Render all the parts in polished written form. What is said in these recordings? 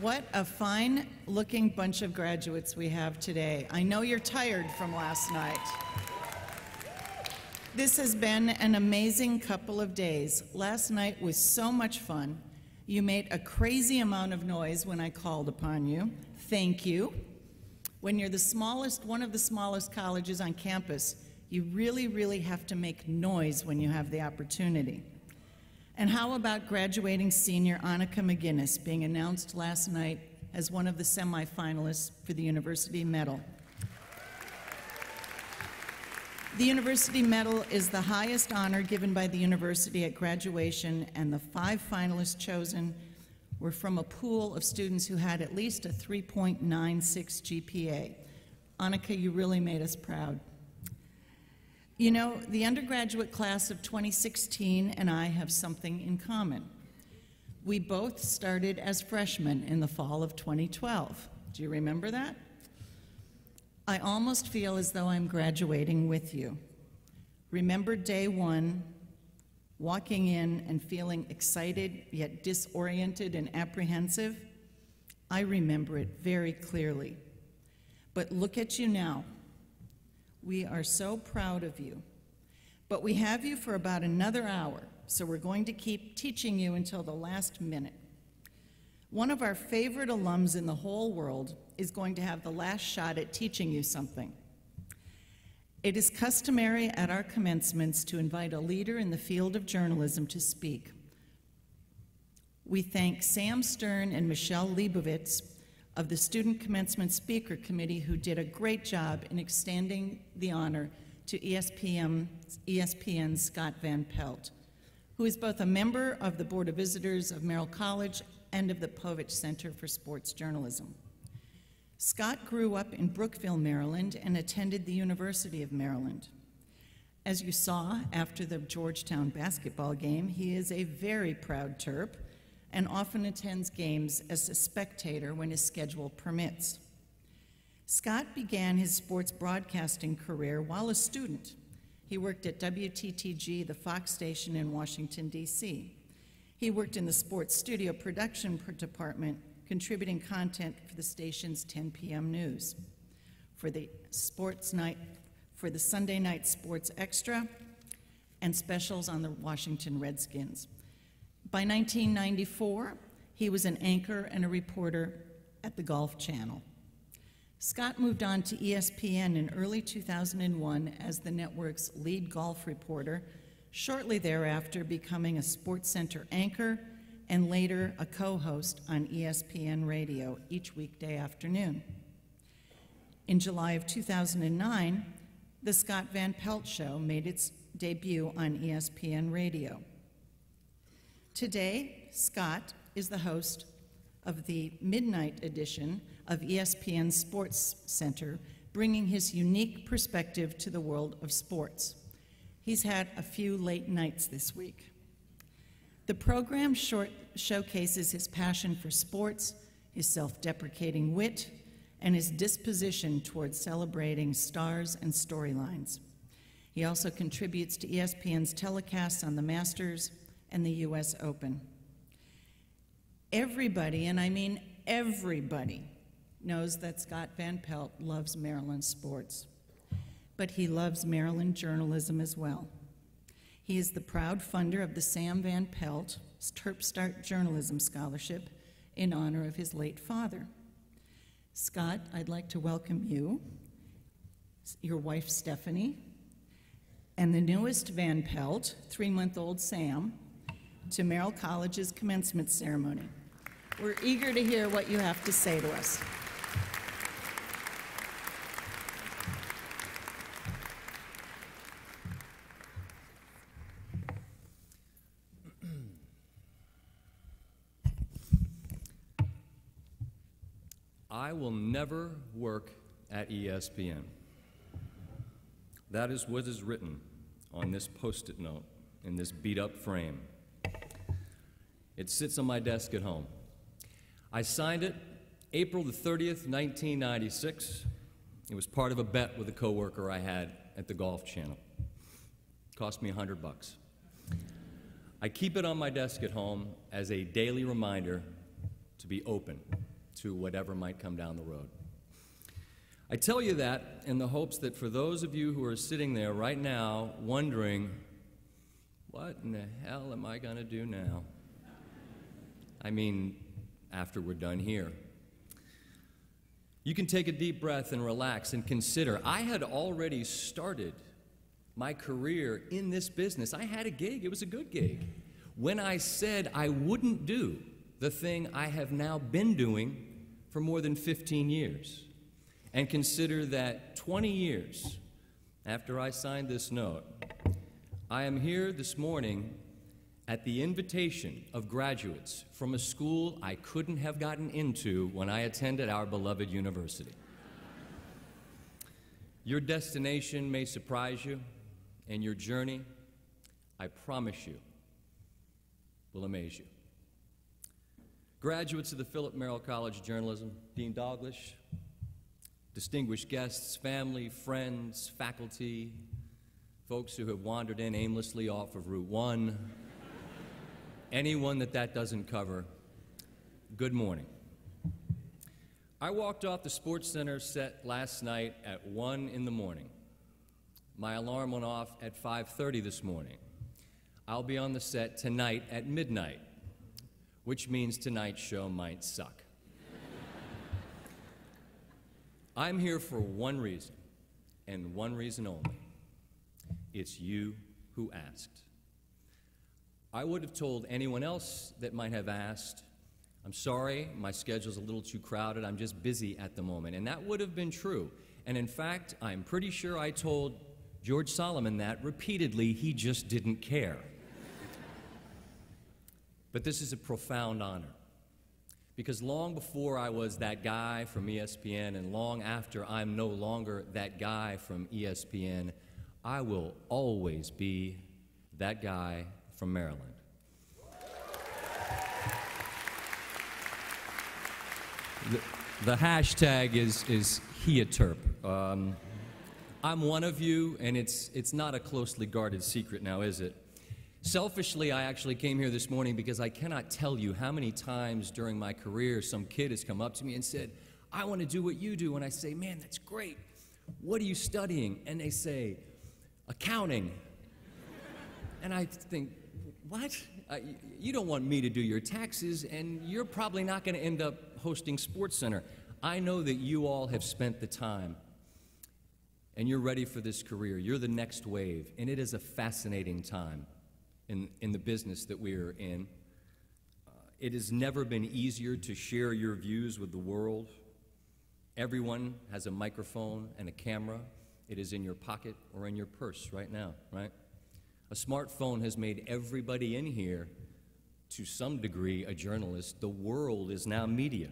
What a fine-looking bunch of graduates we have today. I know you're tired from last night. This has been an amazing couple of days. Last night was so much fun. You made a crazy amount of noise when I called upon you. Thank you. When you're one of the smallest colleges on campus, you really have to make noise when you have the opportunity. And how about graduating senior Annika McGinnis being announced last night as one of the semifinalists for the University Medal? The University Medal is the highest honor given by the university at graduation, and the 5 finalists chosen were from a pool of students who had at least a 3.96 GPA. Annika, you really made us proud. You know, the undergraduate class of 2016 and I have something in common. We both started as freshmen in the fall of 2012. Do you remember that? I almost feel as though I'm graduating with you. Remember day one, walking in and feeling excited yet disoriented and apprehensive? I remember it very clearly. But look at you now. We are so proud of you. But we have you for about another hour, so we're going to keep teaching you until the last minute. One of our favorite alums in the whole world is going to have the last shot at teaching you something. It is customary at our commencements to invite a leader in the field of journalism to speak. We thank Sam Stern and Michelle Leibovitz of the Student Commencement Speaker Committee, who did a great job in extending the honor to ESPN's Scott Van Pelt, who is both a member of the Board of Visitors of Merrill College and of the Povich Center for Sports Journalism. Scott grew up in Brookville, Maryland, and attended the University of Maryland. As you saw after the Georgetown basketball game, he is a very proud Terp and often attends games as a spectator when his schedule permits. Scott began his sports broadcasting career while a student. He worked at WTTG, the Fox station in Washington, D.C. He worked in the sports studio production department, contributing content for the station's 10 p.m. news, for the Sunday night sports extra, and specials on the Washington Redskins. By 1994, he was an anchor and a reporter at the Golf Channel. Scott moved on to ESPN in early 2001 as the network's lead golf reporter, shortly thereafter becoming a SportsCenter anchor and later a co-host on ESPN Radio each weekday afternoon. In July of 2009, the Scott Van Pelt Show made its debut on ESPN Radio. Today, Scott is the host of the midnight edition of ESPN's Sports Center, bringing his unique perspective to the world of sports. He's had a few late nights this week. The program showcases his passion for sports, his self-deprecating wit, and his disposition towards celebrating stars and storylines. He also contributes to ESPN's telecasts on the Masters and the U.S. Open. Everybody, and I mean everybody, knows that Scott Van Pelt loves Maryland sports, but he loves Maryland journalism as well. He is the proud funder of the Sam Van Pelt Terpstart Journalism Scholarship in honor of his late father. Scott, I'd like to welcome you, your wife Stephanie, and the newest Van Pelt, 3-month-old Sam, to Merrill College's commencement ceremony. We're eager to hear what you have to say to us. I will never work at ESPN. That is what is written on this Post-it note in this beat-up frame. It sits on my desk at home. I signed it April the 30th, 1996. It was part of a bet with a coworker I had at the Golf Channel. It cost me $100. I keep it on my desk at home as a daily reminder to be open to whatever might come down the road. I tell you that in the hopes that for those of you who are sitting there right now wondering, what in the hell am I going to do now? I mean, after we're done here. You can take a deep breath and relax and consider. I had already started my career in this business. I had a gig. It was a good gig. When I said I wouldn't do the thing I have now been doing for more than 15 years, and consider that 20 years after I signed this note, I am here this morning at the invitation of graduates from a school I couldn't have gotten into when I attended our beloved university. Your destination may surprise you, and your journey, I promise you, will amaze you. Graduates of the Philip Merrill College of Journalism, Dean Dalglish, distinguished guests, family, friends, faculty, folks who have wandered in aimlessly off of Route 1, anyone that doesn't cover, good morning. I walked off the Sports Center set last night at 1 in the morning. My alarm went off at 5:30 this morning. I'll be on the set tonight at midnight, which means tonight's show might suck. I'm here for one reason, and one reason only. It's you who asked. I would have told anyone else that might have asked, I'm sorry, my schedule's a little too crowded, I'm just busy at the moment. And that would have been true. And in fact, I'm pretty sure I told George Solomon that repeatedly, he just didn't care. But this is a profound honor. Because long before I was that guy from ESPN, and long after I'm no longer that guy from ESPN, I will always be that guy from Maryland. The hashtag is HeaTerp. I'm one of you, and it's not a closely guarded secret now, is it? Selfishly, I actually came here this morning because I cannot tell you how many times during my career some kid has come up to me and said, I want to do what you do. And I say, man, that's great. What are you studying? And they say, accounting. And I think, what? You don't want me to do your taxes, and you're probably not going to end up hosting Sports Center. I know that you all have spent the time, and you're ready for this career. You're the next wave, and it is a fascinating time in the business that we are in. It has never been easier to share your views with the world. Everyone has a microphone and a camera. It is in your pocket or in your purse right now, right? A smartphone has made everybody in here, to some degree, a journalist. The world is now media.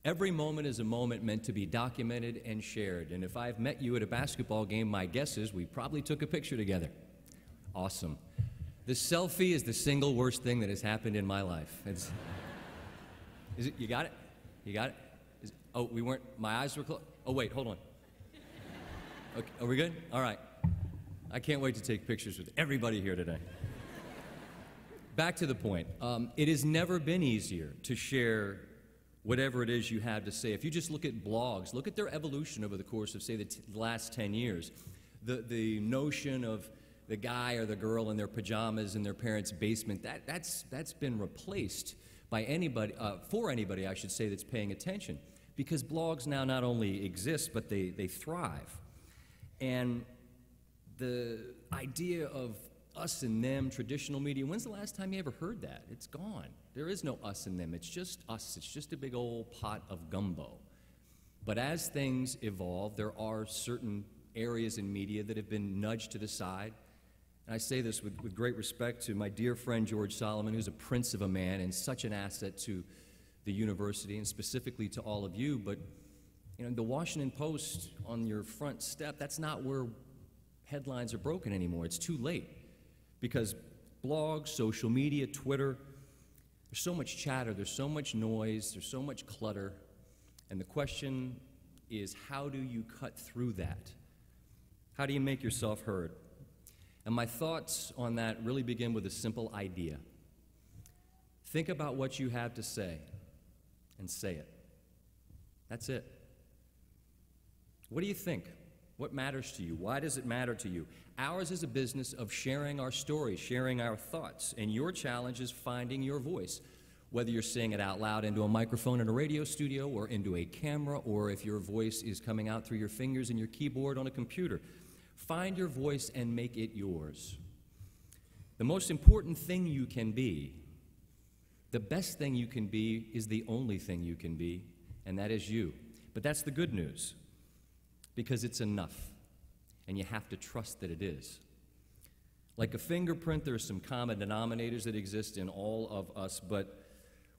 Every moment is a moment meant to be documented and shared. And if I've met you at a basketball game, my guess is we probably took a picture together. Awesome. The selfie is the single worst thing that has happened in my life. Is it? You got it? You got it? Oh, we weren't, my eyes were closed. Oh, wait, hold on. Okay, are we good? All right. I can't wait to take pictures with everybody here today. Back to the point. It has never been easier to share whatever it is you have to say. If you just look at blogs, look at their evolution over the course of, say, the last 10 years. The notion of the guy or the girl in their pajamas in their parents' basement, that's been replaced by anybody, for anybody, I should say, that's paying attention. Because blogs now not only exist, but they thrive. And the idea of us and them, traditional media, when's the last time you ever heard that? It's gone. There is no us and them. It's just us. It's just a big old pot of gumbo. But as things evolve, there are certain areas in media that have been nudged to the side. And I say this with great respect to my dear friend George Solomon, who's a prince of a man and such an asset to the university and specifically to all of you. But you know, the Washington Post on your front step, that's not where headlines are broken anymore. It's too late. Because blogs, social media, Twitter, there's so much chatter, there's so much noise, there's so much clutter. And the question is, how do you cut through that? How do you make yourself heard? And my thoughts on that really begin with a simple idea. Think about what you have to say, and say it. That's it. What do you think? What matters to you? Why does it matter to you? Ours is a business of sharing our stories, sharing our thoughts, and your challenge is finding your voice. Whether you're saying it out loud into a microphone in a radio studio or into a camera, or if your voice is coming out through your fingers and your keyboard on a computer, find your voice and make it yours. The most important thing you can be, the best thing you can be, is the only thing you can be, and that is you. But that's the good news, because it's enough, and you have to trust that it is. Like a fingerprint, there are some common denominators that exist in all of us, but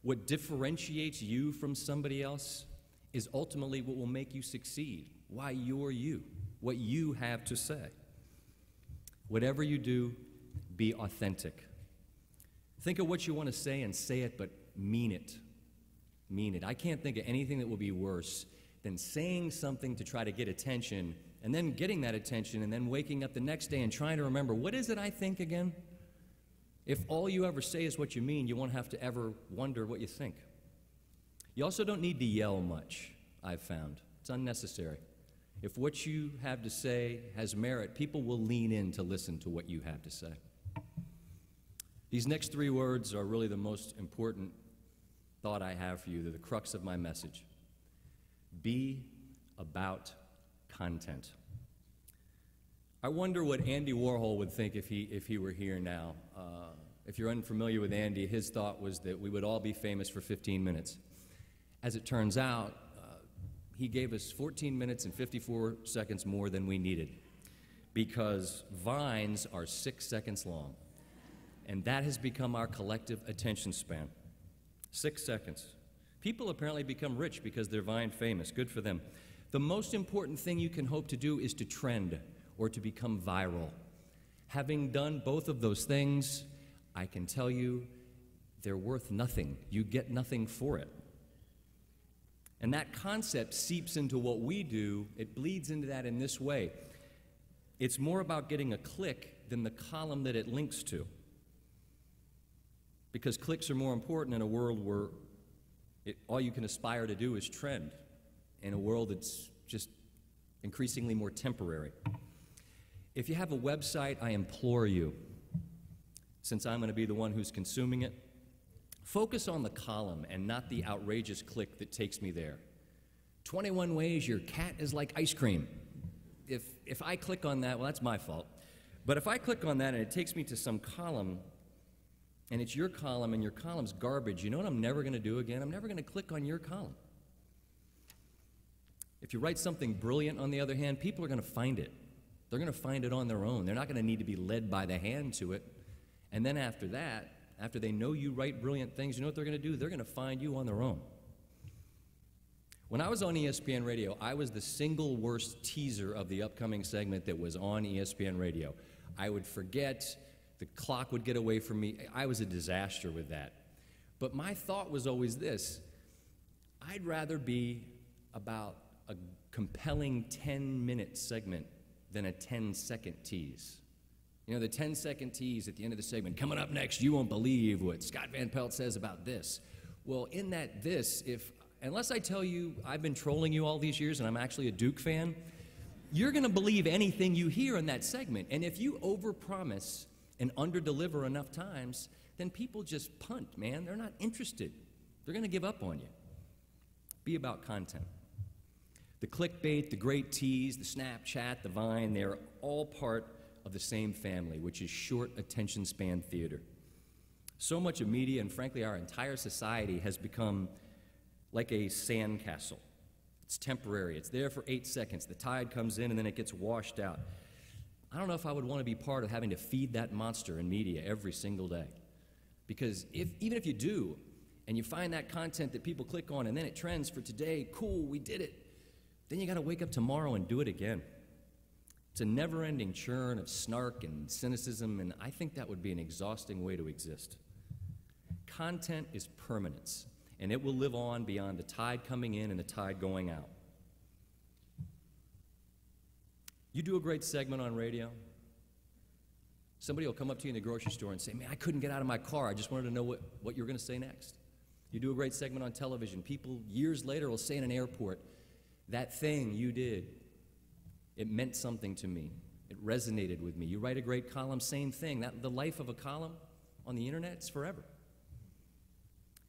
what differentiates you from somebody else is ultimately what will make you succeed, why you're you, what you have to say. Whatever you do, be authentic. Think of what you want to say and say it, but mean it. Mean it. I can't think of anything that will be worse than saying something to try to get attention and then getting that attention and then waking up the next day and trying to remember, what is it I think again? If all you ever say is what you mean, you won't have to ever wonder what you think. You also don't need to yell much, I've found. It's unnecessary. If what you have to say has merit, people will lean in to listen to what you have to say. These next 3 words are really the most important thought I have for you. They're the crux of my message. Be about content. I wonder what Andy Warhol would think if he were here now. If you're unfamiliar with Andy, his thought was that we would all be famous for 15 minutes. As it turns out, he gave us 14 minutes and 54 seconds more than we needed, because vines are 6 seconds long, and that has become our collective attention span. 6 seconds. People apparently become rich because they're Vine famous. Good for them. The most important thing you can hope to do is to trend or to become viral. Having done both of those things, I can tell you they're worth nothing. You get nothing for it. And that concept seeps into what we do. It bleeds into that in this way. It's more about getting a click than the column that it links to. Because clicks are more important in a world where all you can aspire to do is trend, in a world that's just increasingly more temporary. If you have a website, I implore you, since I'm going to be the one who's consuming it, focus on the column and not the outrageous click that takes me there. 21 ways your cat is like ice cream. If I click on that, well, that's my fault. But if I click on that and it takes me to some column, and it's your column and your column's garbage, you know what I'm never going to do again? I'm never going to click on your column. If you write something brilliant, on the other hand, people are going to find it. They're going to find it on their own. They're not going to need to be led by the hand to it. And then after that, after they know you write brilliant things, you know what they're going to do? They're going to find you on their own. When I was on ESPN Radio, I was the single worst teaser of the upcoming segment that was on ESPN Radio. I would forget, the clock would get away from me. I was a disaster with that. But my thought was always this: I'd rather be about a compelling 10-minute segment than a 10-second tease. You know, the 10-second tease at the end of the segment, coming up next, you won't believe what Scott Van Pelt says about this. Well, in that unless I tell you I've been trolling you all these years and I'm actually a Duke fan, you're going to believe anything you hear in that segment. And if you overpromise and underdeliver enough times, then people just punt, man. They're not interested. They're going to give up on you. Be about content. The clickbait, the great tease, the Snapchat, the Vine, they're all part of the same family, which is short attention span theater. So much of media, and frankly our entire society, has become like a sandcastle. It's temporary. It's there for 8 seconds. The tide comes in and then it gets washed out. I don't know if I would want to be part of having to feed that monster in media every single day. Because even if you do, and you find that content that people click on and then it trends for today, cool, we did it, then you got to wake up tomorrow and do it again. It's a never-ending churn of snark and cynicism, and I think that would be an exhausting way to exist. Content is permanence, and it will live on beyond the tide coming in and the tide going out. You do a great segment on radio, somebody will come up to you in the grocery store and say, man, I couldn't get out of my car. I just wanted to know what you were going to say next. You do a great segment on television. People years later will say in an airport, that thing you did, it meant something to me. It resonated with me. You write a great column, same thing. The life of a column on the internet is forever.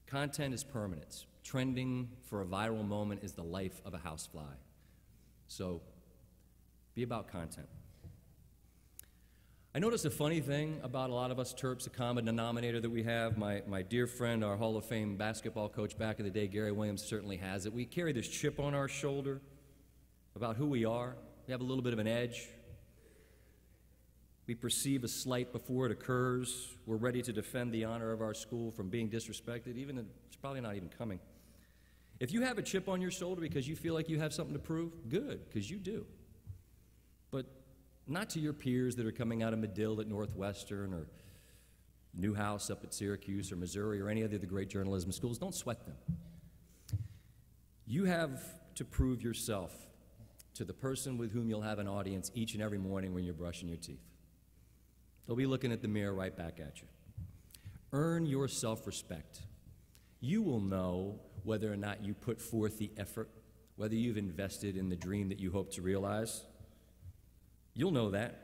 Content is permanent. Trending for a viral moment is the life of a housefly. So be about content. I noticed a funny thing about a lot of us Terps, a common denominator that we have. My dear friend, our Hall of Fame basketball coach back in the day, Gary Williams, certainly has it. We carry this chip on our shoulder about who we are. We have a little bit of an edge. We perceive a slight before it occurs. We're ready to defend the honor of our school from being disrespected, even if it's probably not even coming. If you have a chip on your shoulder because you feel like you have something to prove, good, because you do. But not to your peers that are coming out of Medill at Northwestern or Newhouse up at Syracuse or Missouri or any other of the great journalism schools. Don't sweat them. You have to prove yourself to the person with whom you'll have an audience each and every morning when you're brushing your teeth. They'll be looking at the mirror right back at you. Earn your self-respect. You will know whether or not you put forth the effort, whether you've invested in the dream that you hope to realize. You'll know that.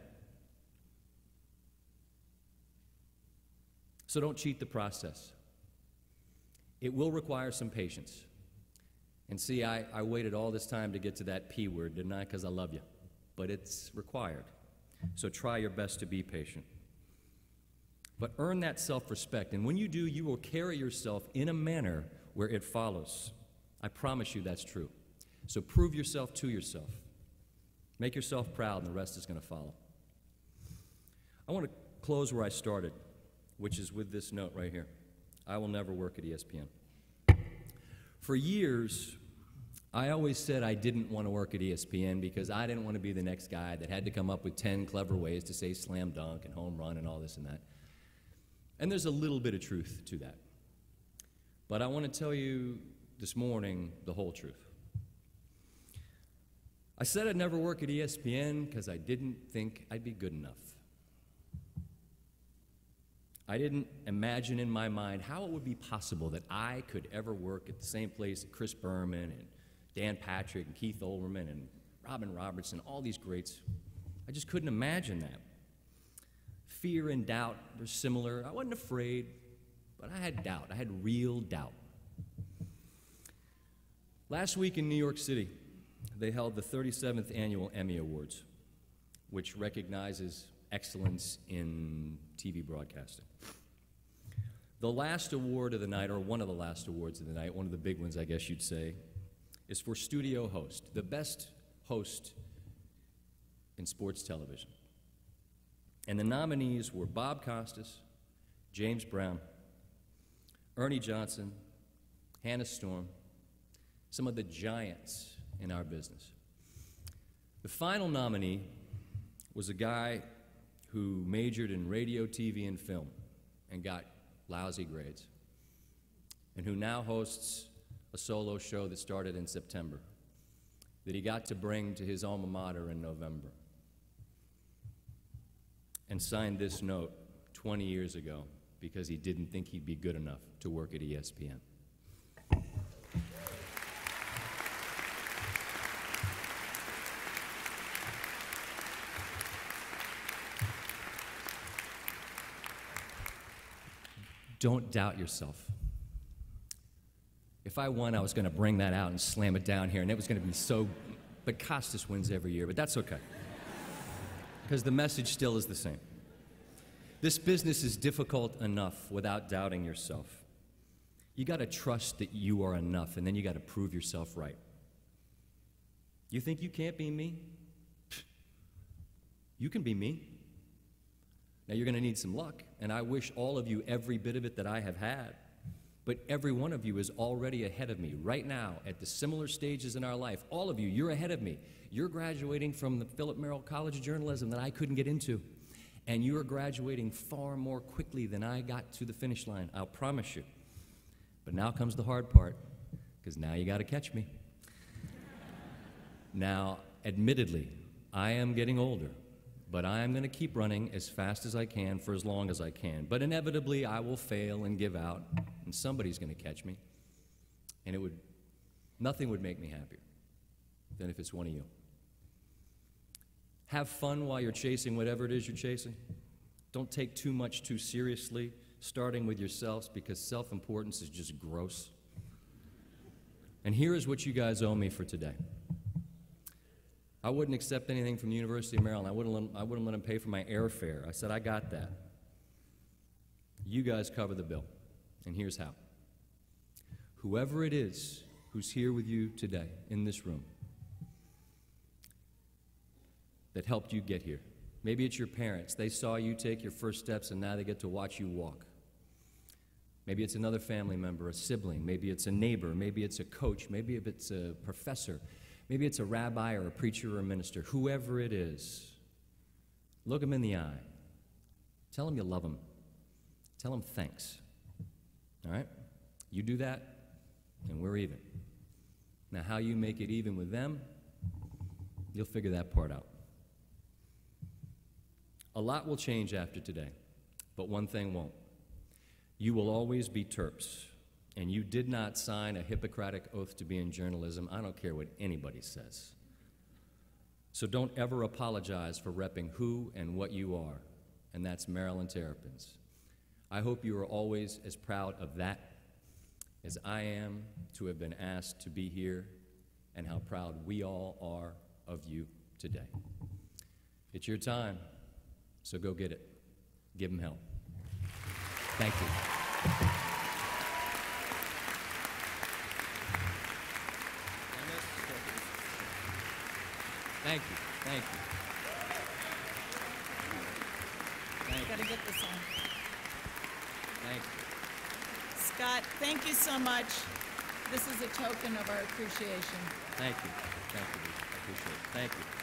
So don't cheat the process. It will require some patience. And see, I waited all this time to get to that P word, didn't I? Because I love you. But it's required. So try your best to be patient. But earn that self-respect. And when you do, you will carry yourself in a manner where it follows. I promise you that's true. So prove yourself to yourself. Make yourself proud, and the rest is going to follow. I want to close where I started, which is with this note right here. I will never work at ESPN. For years, I always said I didn't want to work at ESPN because I didn't want to be the next guy that had to come up with 10 clever ways to say slam dunk and home run and all this and that. And there's a little bit of truth to that. But I want to tell you this morning the whole truth. I said I'd never work at ESPN because I didn't think I'd be good enough. I didn't imagine in my mind how it would be possible that I could ever work at the same place that Chris Berman and Dan Patrick and Keith Olbermann and Robin Robertson, all these greats. I just couldn't imagine that. Fear and doubt were similar. I wasn't afraid, but I had doubt. I had real doubt. Last week in New York City, they held the 37th Annual Emmy Awards, which recognizes excellence in TV broadcasting. The last award of the night, or one of the last awards of the night, one of the big ones, I guess you'd say, is for studio host, the best host in sports television. And the nominees were Bob Costas, James Brown, Ernie Johnson, Hannah Storm, some of the giants in our business. The final nominee was a guy who majored in radio, TV, and film and got lousy grades, and who now hosts a solo show that started in September that he got to bring to his alma mater in November, and signed this note 20 years ago because he didn't think he'd be good enough to work at ESPN. Don't doubt yourself. If I won, I was going to bring that out and slam it down here, and it was going to be so, but Costas wins every year, but that's okay. Because the message still is the same. This business is difficult enough without doubting yourself. You got to trust that you are enough, and then you got to prove yourself right. You think you can't be me? You can be me. Now, you're going to need some luck, and I wish all of you every bit of it that I have had. But every one of you is already ahead of me right now at the similar stages in our life. All of you, you're ahead of me. You're graduating from the Philip Merrill College of Journalism that I couldn't get into. And you are graduating far more quickly than I got to the finish line, I'll promise you. But now comes the hard part, because now you got to catch me. Now, admittedly, I am getting older. But I am going to keep running as fast as I can for as long as I can. But inevitably, I will fail and give out, and and somebody's going to catch me, and nothing would make me happier than if it's one of you. Have fun while you're chasing whatever it is you're chasing. Don't take too much too seriously, starting with yourselves, because self-importance is just gross. And here is what you guys owe me for today. I wouldn't accept anything from the University of Maryland. I wouldn't let them pay for my airfare. I said, I got that. You guys cover the bill. And here's how. Whoever it is who's here with you today in this room that helped you get here. Maybe it's your parents. They saw you take your first steps and now they get to watch you walk. Maybe it's another family member, a sibling. Maybe it's a neighbor. Maybe it's a coach. Maybe if it's a professor. Maybe it's a rabbi or a preacher or a minister. Whoever it is, look them in the eye. Tell them you love them. Tell them thanks. All right? You do that, and we're even. Now, how you make it even with them, you'll figure that part out. A lot will change after today, but one thing won't. You will always be Terps, and you did not sign a Hippocratic oath to be in journalism. I don't care what anybody says. So don't ever apologize for repping who and what you are, and that's Maryland Terrapins. I hope you are always as proud of that as I am to have been asked to be here, and how proud we all are of you today. It's your time, so go get it. Give them hell. Thank you. Thank you. Thank you. Thank Got to get this on. Thank you. Scott, thank you so much. This is a token of our appreciation. Thank you. Thank you. I appreciate it. Thank you.